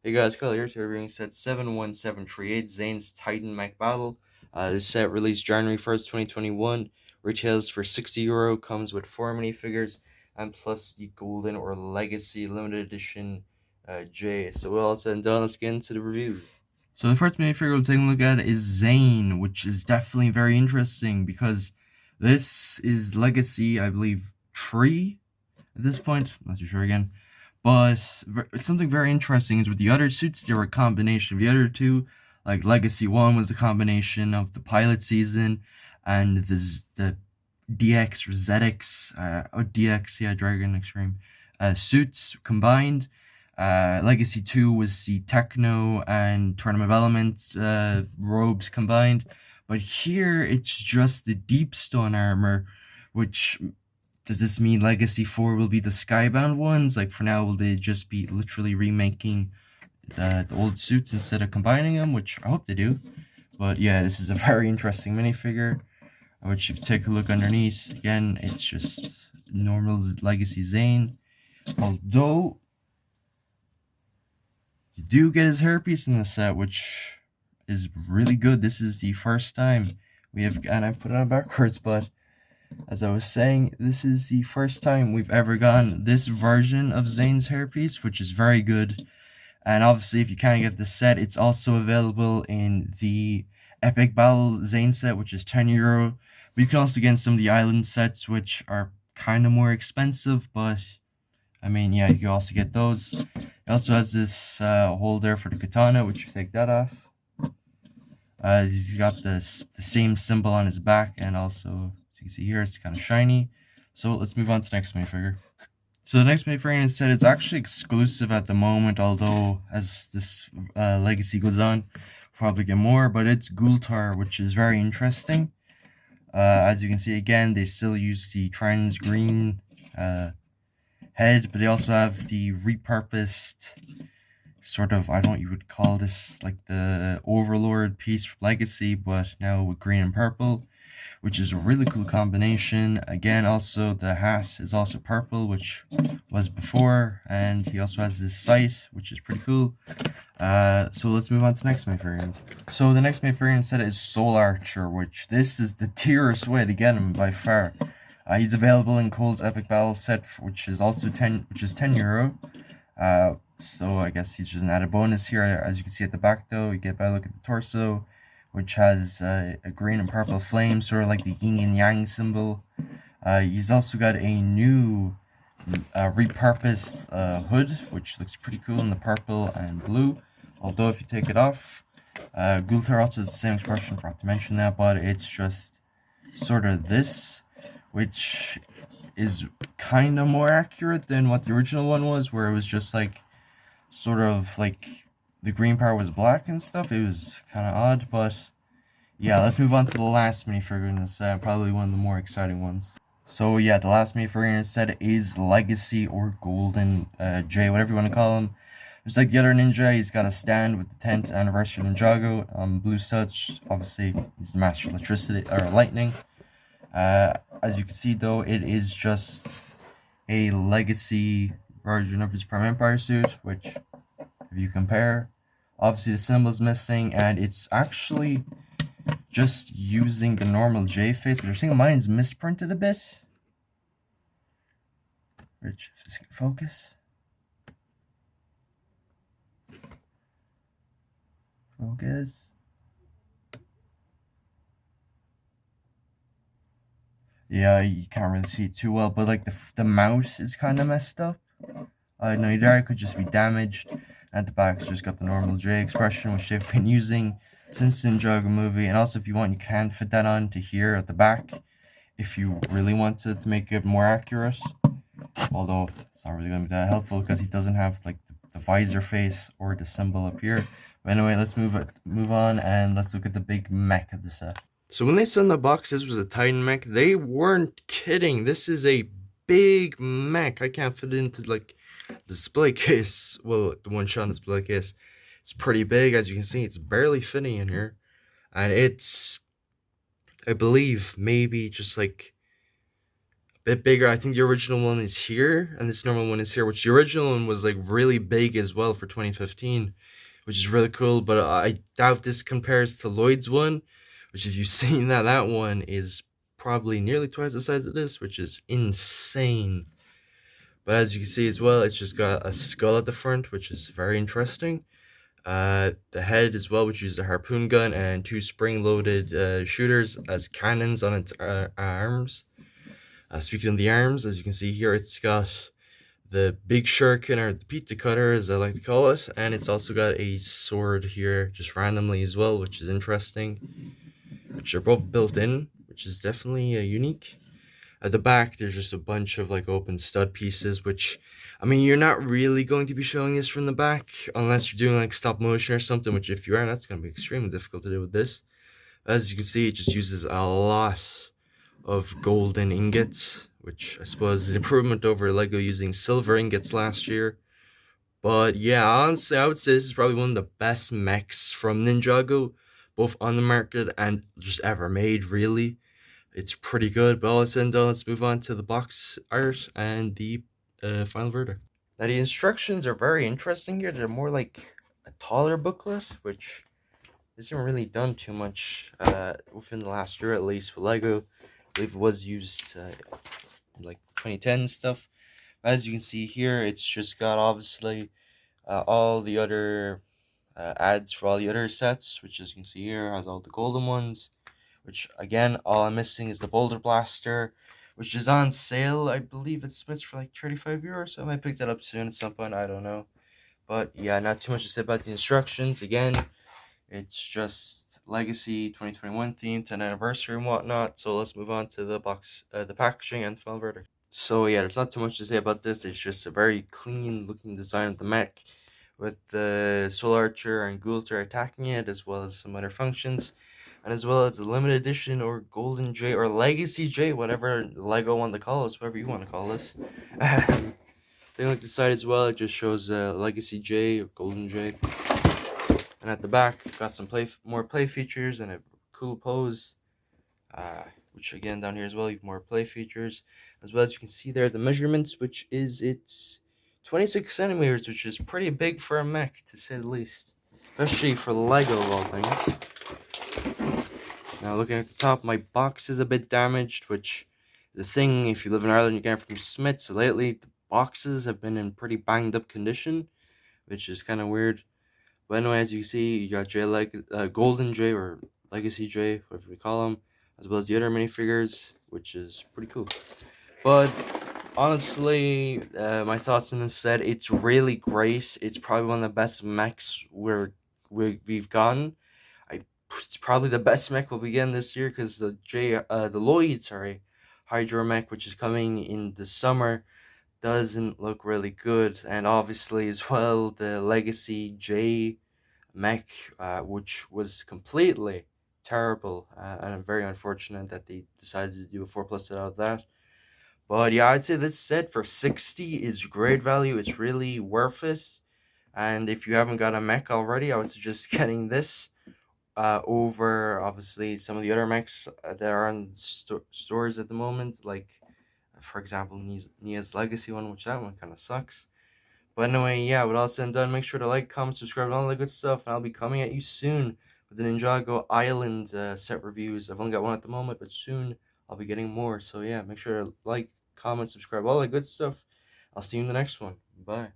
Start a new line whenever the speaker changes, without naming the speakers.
Hey guys, Kyle here to reviewing set 71738, Zane's Titan Mech Battle. This set released January 1st, 2021, retails for €60, comes with 4 minifigures, and plus the Golden or Legacy Limited Edition J. So with all said and done, let's get into the review. So the first minifigure we'll take a look at is Zane, which is definitely very interesting because this is Legacy, I believe, 3 at this point. I'm not too sure again. But something very interesting is with the other suits, they were a combination of the other two. Like Legacy 1 was the combination of the pilot season and the DX or ZX, or DX, yeah, Dragon Extreme, suits combined. Legacy 2 was the Techno and Tournament of Elements robes combined. But here it's just the Deep Stone armor, which does this mean Legacy 4 will be the Skybound ones? Like, for now, will they just be literally remaking the old suits instead of combining them? Which I hope they do. But yeah, this is a very interesting minifigure. Which, if you take a look underneath, again, it's just normal Legacy Zane. Although, you do get his hairpiece in the set, which is really good. This is the first time we have, and I put it on backwards, but as I was saying, this is the first time we've ever gotten this version of Zane's hairpiece, which is very good. And obviously, if you can't get this set, it's also available in the Epic Battle Zane set, which is €10. But you can also get some of the island sets, which are kind of more expensive, but I mean, yeah, you can also get those. It also has this holder for the katana, which you take that off. You got the same symbol on his back, and also, as you can see here, it's kind of shiny. So let's move on to the next minifigure. So the next minifigure in set, it's actually exclusive at the moment, although as this legacy goes on, we'll probably get more, but it's Ghoul Tar, which is very interesting. As you can see, again, they still use the trans green head, but they also have the repurposed sort of, I don't know what you would call this, like the Overlord piece from Legacy, but now with green and purple, which is a really cool combination. Again, also the hat is also purple, which was before, and he also has this sight, which is pretty cool. So let's move on to the next minifigure. So the next minifigure set is Soul Archer, which this is the dearest way to get him by far. He's available in Cole's Epic Battle set, which is also €10. So I guess he's just an added bonus here. As you can see at the back, though, you get a better look at the torso, which has a green and purple flame, sort of like the yin and yang symbol. He's also got a new repurposed hood, which looks pretty cool in the purple and blue. Although if you take it off, Ghoul Tar also has the same expression, forgot to mention that, but it's just sort of this, which is kind of more accurate than what the original one was, where it was just like sort of like the green part was black and stuff. It was kind of odd, but yeah, let's move on to the last minifigure in this set, probably one of the more exciting ones. So yeah, the last minifigure in this set is Legacy or Golden J, whatever you want to call him. Just like the other ninja, he's got a stand with the 10th anniversary Ninjago, blue studs. Obviously, he's the master of electricity or lightning. As you can see, though, it is just a Legacy version of his Prime Empire suit, which, if you compare, obviously the symbol's missing, and it's actually just using the normal J face, but you're seeing mine's misprinted a bit. Which, if this can focus. Focus. Yeah, you can't really see it too well, but like the mouth is kind of messed up. No, there could just be damaged. At the back, it's just got the normal J expression, which they've been using since the Ninjago movie. And also, if you want, you can fit that on to here at the back, if you really wanted to make it more accurate. Although it's not really going to be that helpful because he doesn't have like the visor face or the symbol up here. But anyway, let's move on and let's look at the big mech of the set. So when they said in the box this was a Titan mech, they weren't kidding. This is a big mech. I can't fit it into like display case. Well, the one shot display case. It's pretty big, as you can see. It's barely fitting in here, and it's, I believe, maybe just like bit bigger. I think the original one is here, and this normal one is here, which the original one was like really big as well for 2015, which is really cool. But I doubt this compares to Lloyd's one, which if you've seen that, that one is probably nearly twice the size of this, which is insane. But as you can see as well, it's just got a skull at the front, which is very interesting. The head as well, which uses a harpoon gun and two spring-loaded shooters as cannons on its arms. Speaking of the arms, as you can see here, it's got the big shuriken, or the pizza cutter as I like to call it, and it's also got a sword here just randomly as well, which is interesting, which are both built in, which is definitely unique. At the back, there's just a bunch of like open stud pieces, which, I mean, you're not really going to be showing this from the back unless you're doing like stop motion or something, which if you are, that's going to be extremely difficult to do with this. As you can see, it just uses a lot of golden ingots, which I suppose is an improvement over Lego using silver ingots last year. But yeah, honestly, I would say this is probably one of the best mechs from Ninjago, both on the market and just ever made, really. It's pretty good, but all said and done, let's move on to the box art and the final verdict. Now, the instructions are very interesting here. They're more like a taller booklet, which isn't really done too much within the last year, at least, with Lego. I believe it was used in like 2010 stuff. As you can see here, it's just got obviously all the other ads for all the other sets, which as you can see here has all the golden ones. Which again, all I'm missing is the Boulder Blaster, which is on sale. I believe it splits for like 35 euros, so I might pick that up soon at some point. I don't know. But yeah, not too much to say about the instructions. Again, it's just Legacy 2021 themed, 10th anniversary and whatnot. So let's move on to the box, the packaging and final verdict. So yeah, there's not too much to say about this. It's just a very clean looking design of the mech, with the Soul Archer and Ghoul Tar attacking it, as well as some other functions, and as well as a limited edition or Golden J or Legacy J, whatever Lego want to call this, whatever you want to call this. Thing like the side as well, it just shows Legacy J or Golden J, and at the back got some more play features and a cool pose. Which again down here as well, you have more play features, as well as you can see there the measurements, which is it's 26 centimeters, which is pretty big for a mech to say the least, especially for Lego of all things. Now looking at the top, my box is a bit damaged, which the thing, if you live in Ireland, you get it from Smiths. So lately the boxes have been in pretty banged up condition, which is kind of weird. But anyway, as you see, you got Golden J or Legacy J, whatever we call them, as well as the other minifigures, which is pretty cool. But honestly, my thoughts on this set, it's really great. It's probably one of the best mechs we've gotten. It's probably the best mech we'll be getting this year, because the Lloyd, Hydro mech, which is coming in the summer, doesn't look really good. And obviously as well, the Legacy J mech, which was completely terrible, and I'm very unfortunate that they decided to do a 4+ set out of that. But yeah, I'd say this set for 60 is great value. It's really worth it. And if you haven't got a mech already, I would suggest getting this over obviously some of the other mechs that are on stores at the moment, like for example Nia's Legacy one, which that one kind of sucks. But anyway, yeah, with all said and done, make sure to like, comment, subscribe, and all that good stuff, and I'll be coming at you soon with the Ninjago Island set reviews. I've only got one at the moment, but soon I'll be getting more. So yeah, make sure to like, comment, subscribe, all that good stuff. I'll see you in the next one. Bye.